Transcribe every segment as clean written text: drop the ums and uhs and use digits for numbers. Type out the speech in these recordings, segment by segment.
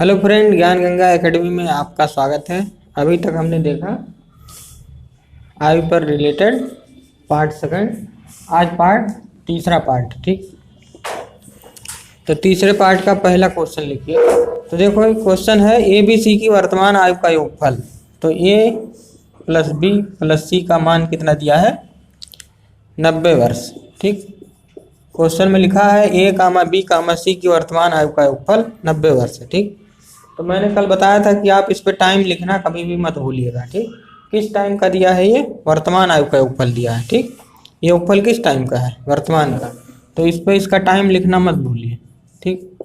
Hello friend, ज्ञान Ganga academy में आपका स्वागत है। अभी तक हमने देखा आयु पर रिलेटेड पार्ट सेकंड, आज पार्ट तीसरा पार्ट। ठीक, तो तीसरे पार्ट का पहला क्वेश्चन लिखिए। तो देखो, एक क्वेश्चन है ए बी सी की वर्तमान आयु का योगफल। तो ए प्लस बी प्लस सी का मान कितना दिया है? 90 वर्ष। ठीक, क्वेश्चन में लिखा है ए कामा बी कामा सी की वर्तमान आयु का योगफल 90 वर्ष है। ठीक, तो मैंने कल बताया था कि आप इस पे टाइम लिखना कभी भी मत भूलिएगा। ठीक, किस टाइम का दिया है? ये वर्तमान आयु का योगफल दिया है। ठीक, ये योगफल किस टाइम का है? वर्तमान का। तो इस पे इसका टाइम लिखना मत भूलिए। ठीक,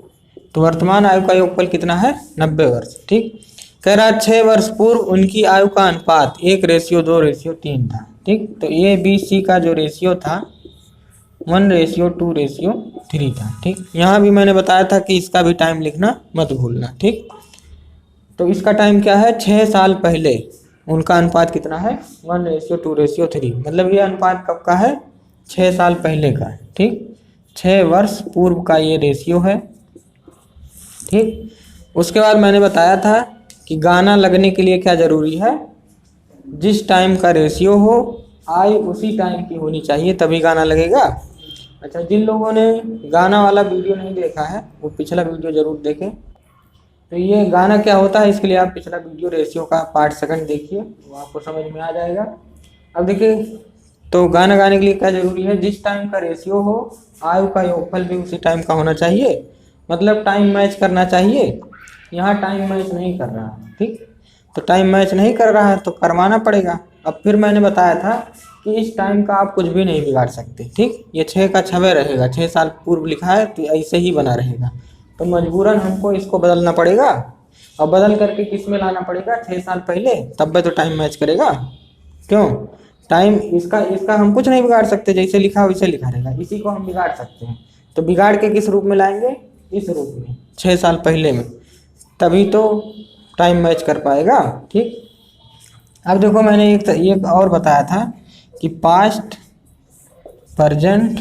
तो वर्तमान आयु का योगफल कितना है? 90 वर्ष। ठीक, कह रहा 6 वर्ष पूर्व उनकी आयु का अनुपात 1:2:3 था। ठीक, तो ए बी सी का जो रेशियो था 1:2:3 था। ठीक, यहाँ भी मैंने बताया था कि इसका भी टाइम लिखना मत भूलना। ठीक, तो इसका टाइम क्या है? 6 साल पहले उनका अनुपात कितना है? 1:2:3। मतलब ये अनुपात कब का है? 6 साल पहले का है। ठीक, 6 वर्ष पूर्व का ये रेशियो है। ठीक, उसके बाद मैंने बताया था कि गाना लगने के लिए क्या ज़रूरी है? जिस टाइम का रेशियो हो आयु उसी टाइम की होनी चाहिए, तभी गाना लगेगा। अच्छा, जिन लोगों ने गाना वाला वीडियो नहीं देखा है वो पिछला वीडियो ज़रूर देखें। तो ये गाना क्या होता है, इसके लिए आप पिछला वीडियो रेशियो का पार्ट सेकंड देखिए, वो आपको समझ में आ जाएगा। अब देखिए, तो गाना गाने के लिए क्या ज़रूरी है? जिस टाइम का रेशियो हो आयु का योगफल भी उसी टाइम का होना चाहिए। मतलब टाइम मैच करना चाहिए। यहाँ टाइम मैच नहीं कर रहा है। ठीक, तो टाइम मैच नहीं कर रहा है तो करवाना पड़ेगा। अब फिर मैंने बताया था कि इस टाइम का आप कुछ भी नहीं बिगाड़ सकते। ठीक, ये 6 का 6 रहेगा, 6 साल पूर्व लिखा है तो ऐसे ही बना रहेगा। तो मजबूरन हमको इसको बदलना पड़ेगा, और बदल करके किस में लाना पड़ेगा? 6 साल पहले, तब भी तो टाइम मैच करेगा। क्यों? टाइम इसका हम कुछ नहीं बिगाड़ सकते, जैसे लिखा वैसे लिखा रहेगा। इसी को हम बिगाड़ सकते हैं। तो बिगाड़ के किस रूप में लाएंगे? इस रूप में, 6 साल पहले में, तभी तो टाइम मैच कर पाएगा। ठीक, अब देखो, मैंने एक और बताया था कि पास्ट, प्रेजेंट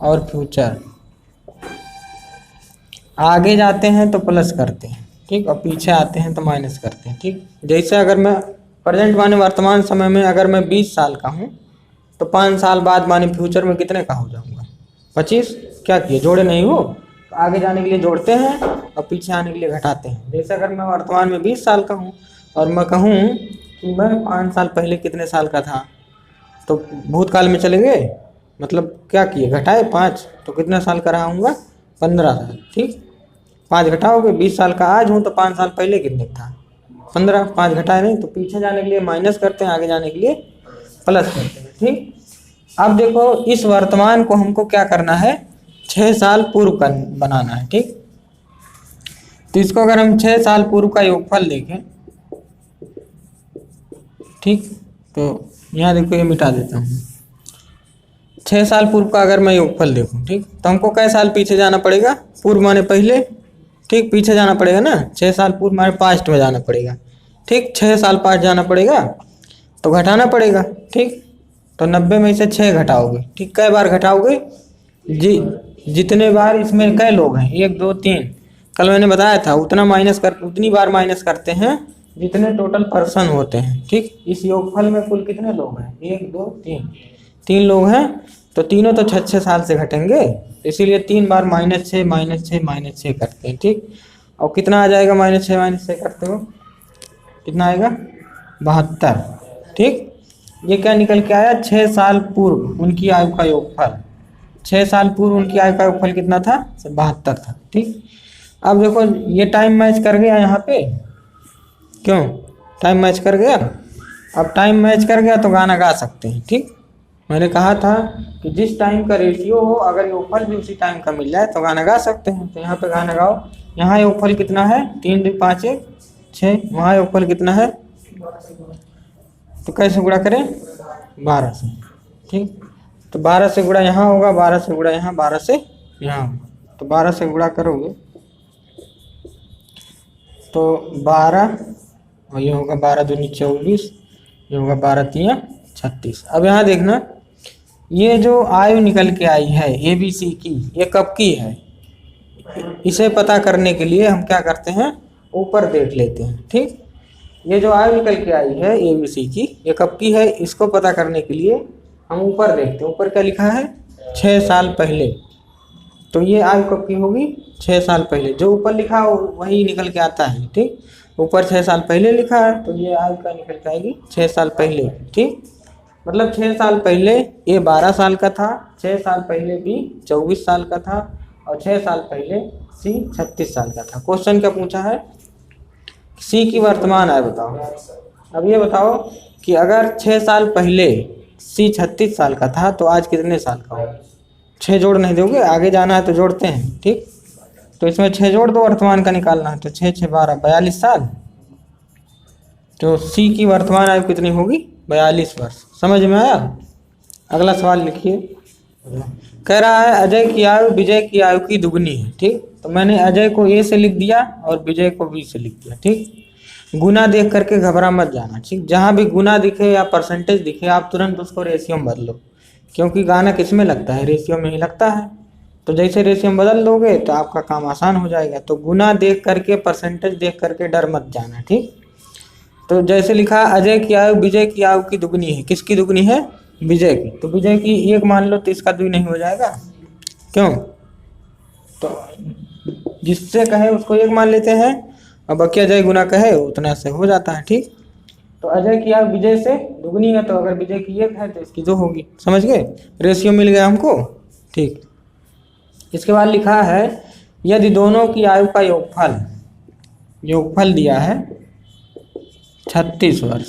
और फ्यूचर, आगे जाते हैं तो प्लस करते हैं। ठीक, और पीछे आते हैं तो माइनस करते हैं। ठीक, जैसे अगर मैं प्रेजेंट माने वर्तमान समय में अगर मैं 20 साल का हूँ तो 5 साल बाद माने फ्यूचर में कितने का हो जाऊँगा? 25। क्या किए? जोड़े नहीं हो, तो आगे जाने के लिए जोड़ते हैं और पीछे आने के लिए घटाते हैं। जैसे अगर मैं वर्तमान में 20 साल का हूँ और मैं कहूँ कि मैं 5 साल पहले कितने साल का था, तो भूतकाल में चले गए, मतलब क्या किए? घटाए 5, तो कितने साल का रहा हूँगा? 15 साल। ठीक, 5 घटाओगे, 20 साल का आज हूँ तो 5 साल पहले कितने था? 15। 5 घटाए नहीं, तो पीछे जाने के लिए माइनस करते हैं, आगे जाने के लिए प्लस करते हैं। ठीक, अब देखो, इस वर्तमान को हमको क्या करना है? 6 साल पूर्व का बनाना है। ठीक, तो इसको अगर हम 6 साल पूर्व का योगफल देखें, ठीक, तो यहाँ देखो, ये मिटा देता हूँ। 6 साल पूर्व का अगर मैं योगफल देखूँ, ठीक, तो हमको कई साल पीछे जाना पड़ेगा? पूर्व माने पहले। ठीक, पीछे जाना पड़ेगा ना। 6 साल पूर्व माने पास्ट में जाना पड़ेगा। ठीक, 6 साल पास्ट जाना पड़ेगा तो घटाना पड़ेगा। ठीक, तो 90 में से 6 घटाओगे। ठीक, कई बार घटाओगे? जितने बार इसमें कई लोग हैं, 1 2 3, कल मैंने बताया था उतनी बार माइनस करते हैं जितने टोटल पर्सन होते हैं। ठीक, इस योगफल में कुल कितने लोग हैं? 1 2 3, 3 लोग हैं, तो तीनों तो 6 साल से घटेंगे, इसीलिए 3 बार -6 -6 -6 करते हैं। ठीक, और कितना आ जाएगा? -6 करते हो कितना आएगा? 72। ठीक, ये क्या निकल के आया? 6 साल पूर्व उनकी आयु का योगफल। 6 साल पूर्व उनकी आयु का योगफल कितना था? 72 था। ठीक, अब देखो, ये टाइम मैच कर गया यहाँ पे। क्यों? टाइम मैच कर गया। अब टाइम मैच कर गया तो गाना गा सकते हैं। ठीक, मैंने कहा था कि जिस टाइम का रेशियो हो अगर योगफल भी उसी टाइम का मिल जाए तो गाना गा सकते हैं। तो यहाँ पे गाना गाओ। यहाँ योगफल कितना है? 3 2 5 1 6। वहाँ योगफल कितना है? तो कैसे गुणा करें? 12 से। ठीक, तो 12 से गुणा यहाँ होगा, 12 से गुणा यहाँ, 12 से यहाँ होगा। तो 12 से गुणा करोगे तो 12, और ये होगा 12 दूनी 24, ये होगा 12 तिया 36। अब यहाँ देखना, ये जो आयु निकल के आई है ए बी सी की, ये कब की है? इसे पता करने के लिए हम क्या करते हैं, ऊपर देख लेते हैं। ठीक, ये जो आयु निकल के आई है ABC की, ये कब की है, इसको पता करने के लिए हम ऊपर देखते हैं। ऊपर क्या लिखा है, 6 साल पहले। तो ये आयु कब की होगी, 6 साल पहले। जो ऊपर लिखा हो वही निकल के आता है। ठीक, ऊपर 6 साल पहले लिखा है तो ये आयु का निकल के आएगी 6 साल पहले। ठीक, मतलब 6 साल पहले ये 12 साल का था, 6 साल पहले B 24 साल का था, और 6 साल पहले C 36 साल का था। क्वेश्चन क्या पूछा है, C की वर्तमान आयु बताओ। अब ये बताओ कि अगर 6 साल पहले C 36 साल का था तो आज कितने साल का होगा। 6 जोड़ नहीं दोगे, आगे जाना है तो जोड़ते हैं। ठीक, तो इसमें 6 जोड़ दो, वर्तमान का निकालना है। तो 6 6 12 42 साल। तो C की वर्तमान आयु कितनी होगी, 42 वर्ष। समझ में आया। अगला सवाल लिखिए। कह रहा है अजय की आयु विजय की आयु की दुगनी है। ठीक, तो मैंने अजय को A से लिख दिया और विजय को B से लिख दिया। ठीक, गुना देख करके घबरा मत जाना। ठीक, जहाँ भी गुना दिखे या परसेंटेज दिखे आप तुरंत उसको रेशियो में बदलो, क्योंकि गाना किस में लगता है, रेशियो में ही लगता है। तो जैसे रेशियो में बदल दोगे तो आपका काम आसान हो जाएगा। तो गुना देख करके, परसेंटेज देख करके डर मत जाना। ठीक, तो जैसे लिखा अजय की आयु विजय की आयु की दुगनी है। किसकी दुगनी है, विजय की। तो विजय की 1 मान लो तो इसका 2 नहीं हो जाएगा, क्यों। तो जिससे कहे उसको 1 मान लेते हैं, और बाकी अजय गुना कहे उतना से हो जाता है। ठीक, तो अजय की आयु विजय से दुगनी है, तो अगर विजय की 1 है तो इसकी 2 होगी। समझ गए, रेशियो मिल गया हमको। ठीक, इसके बाद लिखा है यदि दोनों की आयु का योगफल दिया है 36 वर्ष।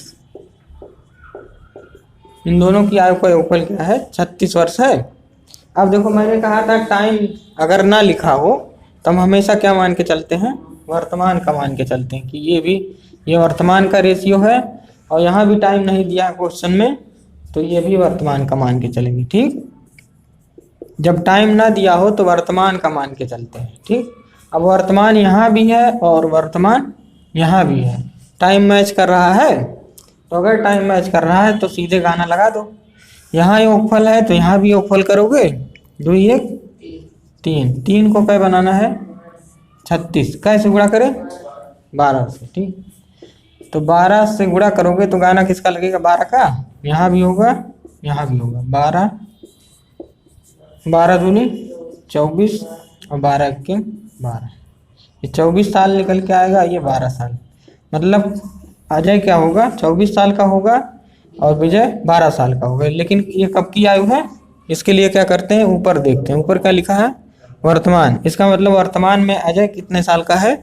इन दोनों की आयु का योगफल क्या है, 36 वर्ष है। अब देखो मैंने कहा था टाइम अगर ना लिखा हो तो हम हमेशा क्या मान के चलते हैं, वर्तमान का मान के चलते हैं कि ये वर्तमान का रेशियो है, और यहाँ भी टाइम नहीं दिया है क्वेश्चन में तो ये भी वर्तमान का मान के चलेंगे। ठीक, जब टाइम ना दिया हो तो वर्तमान का मान के चलते हैं। ठीक, अब वर्तमान यहाँ भी है और वर्तमान यहाँ भी है, टाइम मैच कर रहा है। तो अगर टाइम मैच कर रहा है तो सीधे गाना लगा दो। यहाँ योगफल है तो यहाँ भी योगफल करोगे, 2 1 3, 3 को क्या बनाना है 36, कैसे गुणा करें 12 से। ठीक, तो 12 से गुणा करोगे तो गाना किसका लगेगा, 12 का। यहाँ भी होगा यहाँ भी होगा, 12 12 दूनी 24 और 12 के 12, ये 24 साल निकल के आएगा, ये 12 साल। मतलब अजय क्या होगा, 24 साल का होगा और विजय 12 साल का होगा। लेकिन ये कब की आयु है, इसके लिए क्या करते हैं, ऊपर देखते हैं। ऊपर क्या लिखा है, वर्तमान। इसका मतलब वर्तमान में अजय कितने साल का है,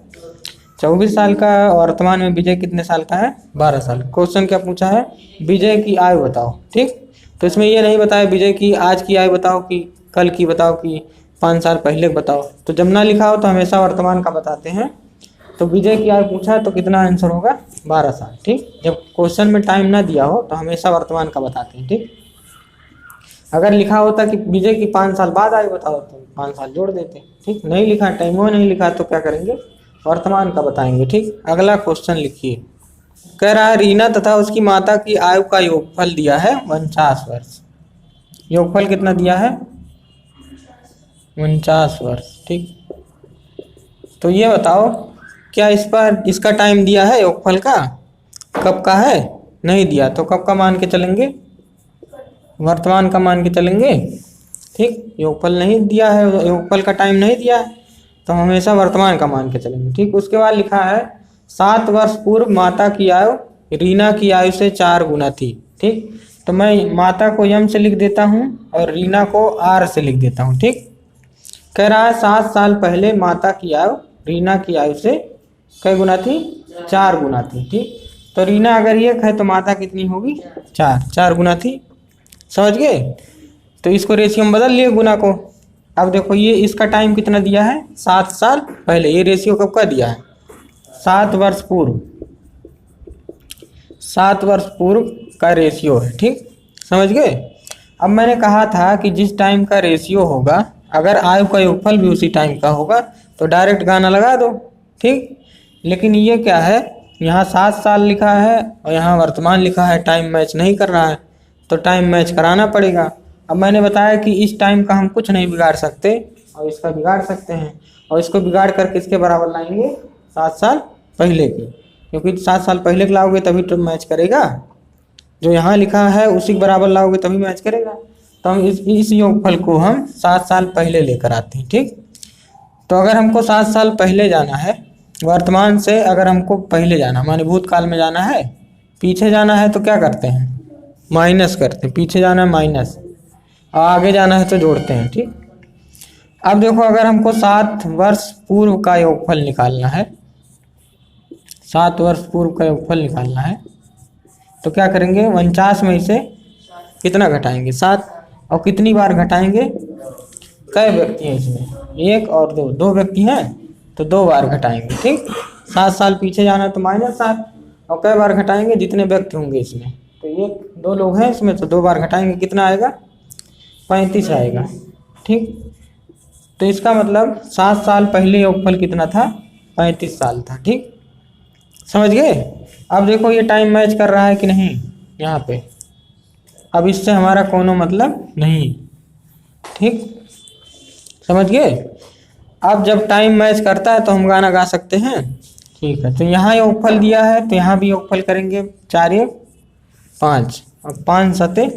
24 साल का। वर्तमान में विजय कितने साल का है, 12 साल। क्वेश्चन क्या पूछा है, विजय की आयु बताओ। ठीक, तो इसमें ये नहीं बताया विजय की आज की आयु बताओ कि कल की बताओ कि 5 साल पहले बताओ। तो जब ना लिखा हो तो हमेशा वर्तमान का बताते हैं। तो विजय की आयु पूछा है तो कितना आंसर होगा, 12 साल। ठीक, जब क्वेश्चन में टाइम ना दिया हो तो हमेशा वर्तमान का बताते हैं। ठीक, अगर लिखा होता कि विजय की 5 साल बाद आयु बताओ तो 5 साल जोड़ देते। ठीक, नहीं लिखा, टाइम वो नहीं लिखा तो क्या करेंगे, वर्तमान का बताएंगे। ठीक, अगला क्वेश्चन लिखिए। कह रहा है रीना तथा उसकी माता की आयु का योगफल दिया है 49 वर्ष। योगफल कितना दिया है, 49 वर्ष। ठीक, तो ये बताओ क्या इस पर इसका टाइम दिया है योगफल का, कब का है, नहीं दिया। तो कब का मान के चलेंगे, वर्तमान का मान के चलेंगे। ठीक, योगफल नहीं दिया है, योगफल का टाइम नहीं दिया है तो हमेशा वर्तमान का मान के चलेंगे। ठीक, उसके बाद लिखा है 7 वर्ष पूर्व माता की आयु रीना की आयु से 4 गुना थी। ठीक, तो मैं माता को M से लिख देता हूँ और रीना को R से लिख देता हूँ। ठीक, कह रहा है 7 साल पहले माता की आयु रीना की आयु से कई गुना थी, 4 गुना थी। ठीक, तो रीना अगर 1 है तो माता कितनी होगी, 4 गुना थी। समझ गए, तो इसको रेशियो में बदल लिए गुना को। अब देखो ये इसका टाइम कितना दिया है, 7 साल पहले। ये रेशियो कब का दिया है, 7 वर्ष पूर्व, 7 वर्ष पूर्व का रेशियो है। ठीक, समझ गए। अब मैंने कहा था कि जिस टाइम का रेशियो होगा, अगर आयु का योगफल भी उसी टाइम का होगा तो डायरेक्ट गाना लगा दो। ठीक, लेकिन ये क्या है, यहाँ 7 साल लिखा है और यहाँ वर्तमान लिखा है, टाइम मैच नहीं कर रहा है तो टाइम मैच कराना पड़ेगा। अब मैंने बताया कि इस टाइम का हम कुछ नहीं बिगाड़ सकते, और इसका बिगाड़ सकते हैं, और इसको बिगाड़ कर किसके बराबर लाएंगे, 7 साल पहले के, क्योंकि 7 साल पहले के लाओगे तभी तो मैच करेगा, जो यहाँ लिखा है उसी के बराबर लाओगे तभी मैच करेगा। तो हम इस योगफल को हम 7 साल पहले लेकर आते हैं। ठीक, तो अगर हमको 7 साल पहले जाना है, वर्तमान से अगर हमको पहले जाना, माने भूतकाल में जाना है, पीछे जाना है तो क्या करते हैं, माइनस करते हैं, पीछे जाना है माइनस, और आगे जाना है तो जोड़ते हैं। ठीक, अब देखो अगर हमको 7 वर्ष पूर्व का योगफल निकालना है, 7 वर्ष पूर्व का योगफल निकालना है, तो क्या करेंगे, 49 में से कितना घटाएंगे, 7, और कितनी बार घटाएंगे, कई व्यक्ति हैं इसमें, 1 और 2, 2 व्यक्ति हैं तो 2 बार घटाएंगे। ठीक, 7 साल पीछे जाना तो -7, और कई बार घटाएंगे, जितने व्यक्ति होंगे इसमें, तो 1 2 लोग हैं इसमें तो 2 बार घटाएंगे, कितना आएगा, 35 आएगा। ठीक, तो इसका मतलब 7 साल पहले योगफल कितना था, 35 साल था। ठीक, समझ गए। अब देखो ये टाइम मैच कर रहा है कि नहीं यहाँ पे, अब इससे हमारा कोनो मतलब नहीं। ठीक, समझ गए। अब जब टाइम मैच करता है तो हम गाना गा सकते हैं। ठीक है, तो यहाँ योगफल दिया है तो यहाँ भी योगफल करेंगे, 4 1 5 और 5 7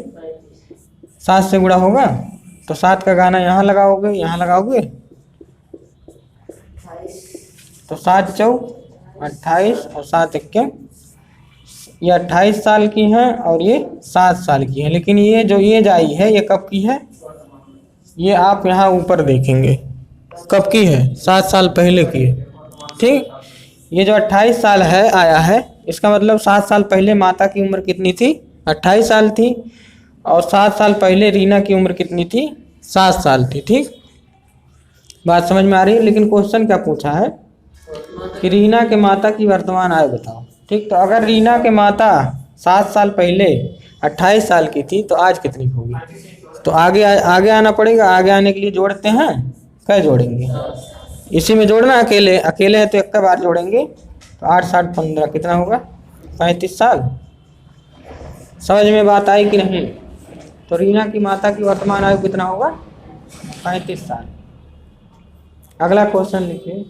7 से गुणा होगा तो 7 का गाना यहाँ लगाओगे, यहाँ लगाओगे तो 7 चौक 28 और 7 1, ये 28 साल की हैं और ये 7 साल की है। लेकिन ये जो एज आई है ये कब की है, ये आप यहाँ ऊपर देखेंगे कब की है, 7 साल पहले की है। ठीक, ये जो 28 साल है आया है, इसका मतलब 7 साल पहले माता की उम्र कितनी थी, 28 साल थी, और 7 साल पहले रीना की उम्र कितनी थी, 7 साल थी। ठीक, बात समझ में आ रही है। लेकिन क्वेश्चन क्या पूछा है कि रीना के माता की वर्तमान आयु बताओ। ठीक, तो अगर रीना के माता 7 साल पहले 28 साल की थी तो आज कितनी होगी, तो आगे आना पड़ेगा। आगे आने के लिए जोड़ते हैं, क्या जोड़ेंगे, इसी में जोड़ना, अकेले हैं तो एक बार जोड़ेंगे, तो 8 7 15 कितना होगा, 35 साल। समझ में बात आई कि नहीं। तो रीना की माता की वर्तमान आयु कितना होगा, 35 साल। अगला क्वेश्चन लिखिए।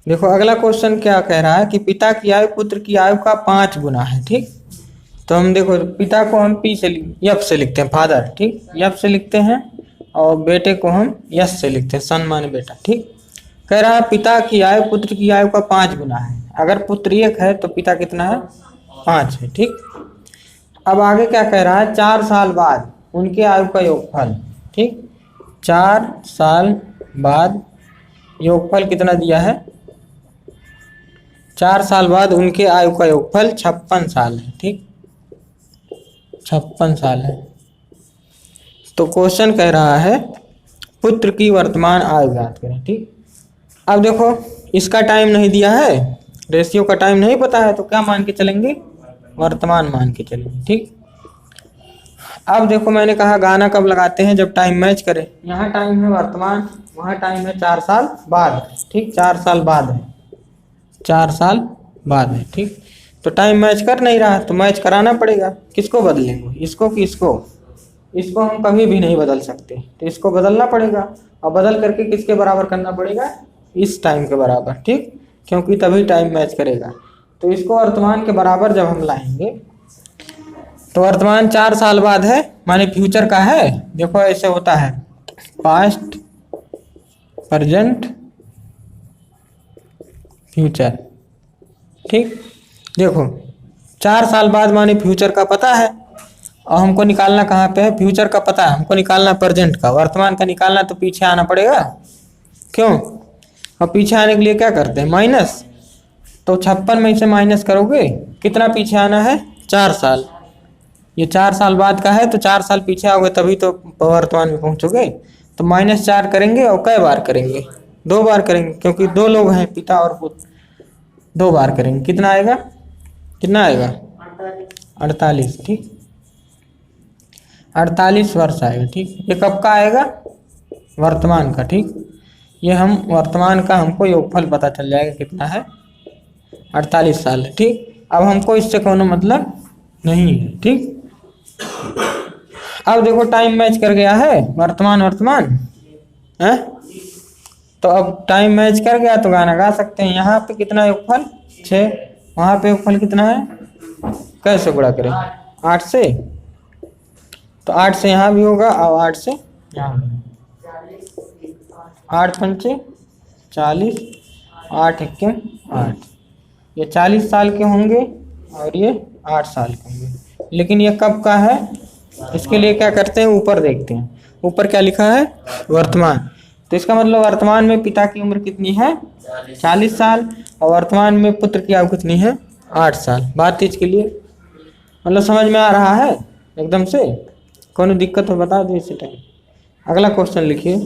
देखो अगला क्वेश्चन क्या कह रहा है कि पिता की आयु पुत्र की आयु का 5 गुना है। ठीक, तो हम देखो पिता को हम एफ से लिखते हैं, फादर। ठीक, एफ से लिखते हैं, और बेटे को हम एस से लिखते हैं, सन माने बेटा। ठीक, कह रहा है पिता की आयु पुत्र की आयु का 5 गुना है। अगर पुत्र 1 है तो पिता कितना है, 5 है। ठीक, अब आगे क्या कह रहा है, 4 साल बाद उनके आयु का योगफल। ठीक, 4 साल बाद योगफल कितना दिया है, 4 साल बाद उनके आयु का योगफल 56 साल है। ठीक, 56 साल है। तो क्वेश्चन कह रहा है पुत्र की वर्तमान आयु ज्ञात करें। ठीक, अब देखो इसका टाइम नहीं दिया है, रेशियो का टाइम नहीं पता है, तो क्या मान के चलेंगे, वर्तमान मान के चलेंगे। ठीक, अब देखो मैंने कहा गाना कब लगाते हैं, जब टाइम मैच करे। यहाँ टाइम है वर्तमान, वहाँ टाइम है 4 साल बाद। ठीक, 4 साल बाद है, 4 साल बाद है। ठीक, तो टाइम मैच कर नहीं रहा तो मैच कराना पड़ेगा। किसको बदलेंगे, इसको कि इसको, इसको हम कभी भी नहीं बदल सकते, तो इसको बदलना पड़ेगा, और बदल करके किसके बराबर करना पड़ेगा, इस टाइम के बराबर। ठीक, क्योंकि तभी टाइम मैच करेगा। तो इसको वर्तमान के बराबर जब हम लाएंगे, तो वर्तमान 4 साल बाद है, माने फ्यूचर का है। देखो ऐसे होता है, पास्ट प्रेजेंट फ्यूचर। ठीक, देखो 4 साल बाद माने फ्यूचर का पता है, और हमको निकालना कहाँ पे है, फ्यूचर का पता है, हमको निकालना प्रेजेंट का। वर्तमान का निकालना तो पीछे आना पड़ेगा, क्यों, और पीछे आने के लिए क्या करते हैं, माइनस। तो 56 में से माइनस करोगे, कितना पीछे आना है, 4 साल। ये 4 साल बाद का है तो 4 साल पीछे आओगे तभी तो वर्तमान में पहुंचोगे। तो -4 करेंगे, और कई बार करेंगे, 2 बार करेंगे, क्योंकि 2 लोग हैं, पिता और पुत्र, 2 बार करेंगे। कितना आएगा, कितना आएगा, 48। ठीक, 48 वर्ष आएगा। ठीक, ये कब का आएगा, वर्तमान का। ठीक, ये हम वर्तमान का हमको योगफल पता चल जाएगा कितना है, 48 साल है। ठीक, अब हमको इससे कोनो मतलब नहीं है। ठीक, अब देखो टाइम मैच कर गया है, वर्तमान हैं? तो अब टाइम मैच कर गया तो गाना गा सकते हैं। यहाँ पे कितना योगफल 6, वहाँ पे योगफल कितना है, कैसे गुणा करें 8 से, तो 8 से यहाँ भी होगा और 8 से यहाँ भी। 8 पंचे 40, 8 एक्के 8, ये 40 साल के होंगे और ये 8 साल के होंगे। लेकिन ये कब का है, इसके लिए क्या करते हैं, ऊपर देखते हैं। ऊपर क्या लिखा है, वर्तमान। तो इसका मतलब वर्तमान में पिता की उम्र कितनी है, 40 साल, और वर्तमान में पुत्र की आयु कितनी है, 8 साल। बात इसके लिए मतलब समझ में आ रहा है एकदम से, कोई दिक्कत हो बता दो इसी टाइम। अगला क्वेश्चन लिखिए,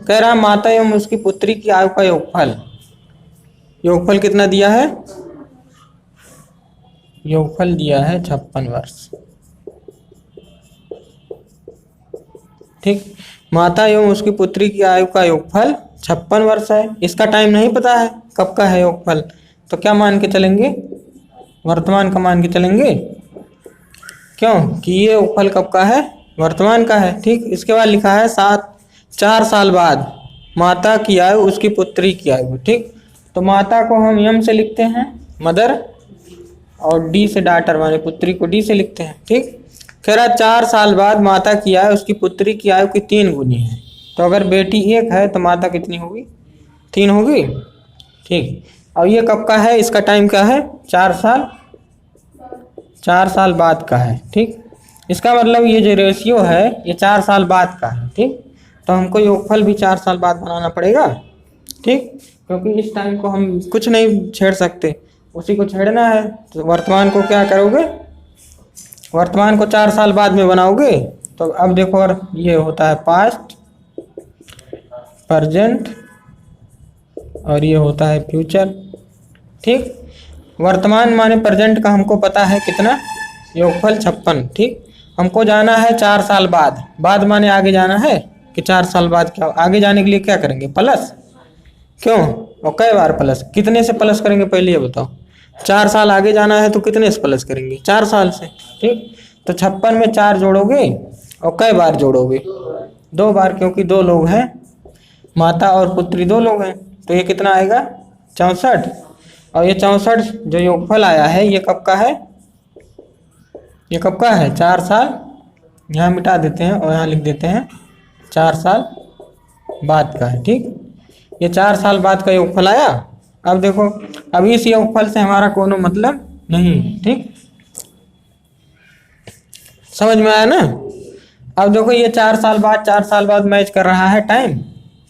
कह रहा माता एवं उसकी पुत्री की आयु का योगफल। योगफल कितना दिया है, योगफल दिया है 56 वर्ष। ठीक, माता एवं उसकी पुत्री की आयु का योगफल 56 वर्ष है। इसका टाइम नहीं पता है कब का है योगफल, तो क्या मान के चलेंगे, वर्तमान का मान के चलेंगे। क्यों कि ये योगफल कब का है, वर्तमान का है। ठीक, इसके बाद लिखा है 4 साल बाद माता की आयु उसकी पुत्री की आयु। ठीक, तो माता को हम यम से लिखते हैं मदर, और डी से डाटर माने पुत्री को डी से लिखते हैं। ठीक, कह रहा 4 साल बाद माता की आयु उसकी पुत्री की आयु की 3 गुनी है। तो अगर बेटी 1 है तो माता कितनी होगी, 3 होगी। ठीक, और ये कब का है, इसका टाइम क्या है, 4 साल बाद का है। ठीक, इसका मतलब ये जो रेशियो है ये 4 साल बाद का है। ठीक, तो हमको योगफल भी 4 साल बाद बनाना पड़ेगा। ठीक, क्योंकि इस टाइम को हम कुछ नहीं छेड़ सकते, उसी को छेड़ना है। तो वर्तमान को क्या करोगे, वर्तमान को 4 साल बाद में बनाओगे। तो अब देखो, और ये होता है पास्ट, प्रेजेंट, और ये होता है फ्यूचर। ठीक, वर्तमान माने प्रेजेंट का हमको पता है कितना, योगफल 56। ठीक, हमको जाना है 4 साल बाद, बाद माने आगे जाना है कि 4 साल बाद क्या, आगे जाने के लिए क्या करेंगे, प्लस। क्यों, और कई बार प्लस, कितने से प्लस करेंगे पहले ये बताओ। 4 साल आगे जाना है तो कितने से प्लस करेंगे, 4 साल से। ठीक, तो 56 में 4 जोड़ोगे और कई बार जोड़ोगे, 2 बार, क्योंकि 2 लोग हैं, माता और पुत्री 2 लोग हैं। तो ये कितना आएगा, 64। और ये 64 जो योगफल आया है ये कब का है, ये कब का है, 4 साल, यहाँ मिटा देते हैं और यहाँ लिख देते हैं 4 साल बाद का है। ठीक, ये 4 साल बाद का योगफल आया। अब देखो, अब इस योगफल से हमारा कोनो मतलब नहीं। ठीक, समझ में आया ना। अब देखो ये 4 साल बाद मैच कर रहा है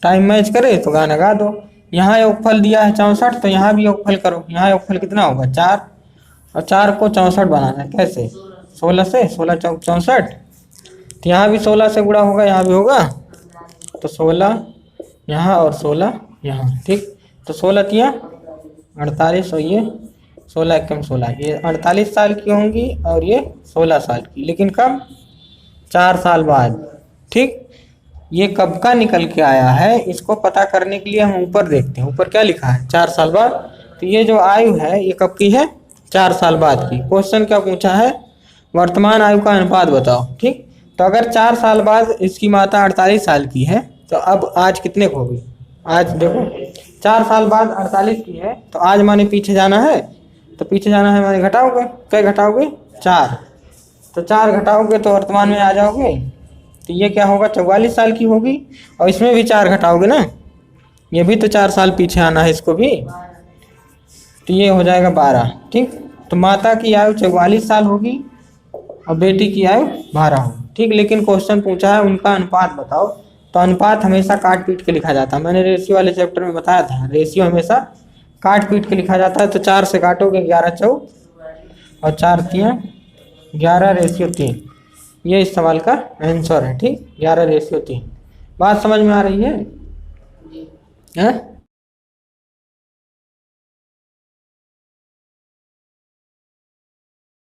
टाइम मैच करे तो गाना गा दो। यहाँ योगफल दिया है 64, तो यहाँ भी योगफल करो। यहाँ योगफल कितना होगा, 4, और 4 को 64 बनाना है। कैसे, 16 से, 16 चौक 64, तो यहाँ भी 16 से गुणा होगा, यहाँ भी होगा, तो 16 यहाँ और 16 यहाँ। ठीक, तो 16 तिया 48, और ये 16 एकम 16, ये 48 साल की होंगी और ये 16 साल की, लेकिन कब, 4 साल बाद। ठीक, ये कब का निकल के आया है इसको पता करने के लिए हम ऊपर देखते हैं। ऊपर क्या लिखा है, 4 साल बाद। तो ये जो आयु है ये कब की है, 4 साल बाद की। क्वेश्चन क्या पूछा है, वर्तमान आयु का अनुपात बताओ। ठीक, तो अगर 4 साल बाद इसकी माता 48 साल की है तो अब आज कितने को होगी, आज देखो 4 साल बाद 48 की है, तो आज माने पीछे जाना है, तो पीछे जाना है माने घटाओगे, क्या घटाओगे, 4, तो 4 घटाओगे तो वर्तमान में आ जाओगे। तो ये क्या होगा, 44 साल की होगी, और इसमें भी 4 घटाओगे ना, ये भी तो 4 साल पीछे आना है इसको भी, तो ये हो जाएगा 12। ठीक, तो माता की आयु 44 साल होगी और बेटी की आयु 12 होगी। ठीक, लेकिन क्वेश्चन पूछा है उनका अनुपात बताओ। तो अनुपात हमेशा काट पीट के लिखा जाता है, मैंने रेशियो वाले चैप्टर में बताया था, रेशियो हमेशा काट पीट के लिखा जाता है। तो 4 से काटोगे 11 चौक और 4 तियाँ 11/3, ये इस सवाल का आंसर है। ठीक, 11/3। बात समझ में आ रही है?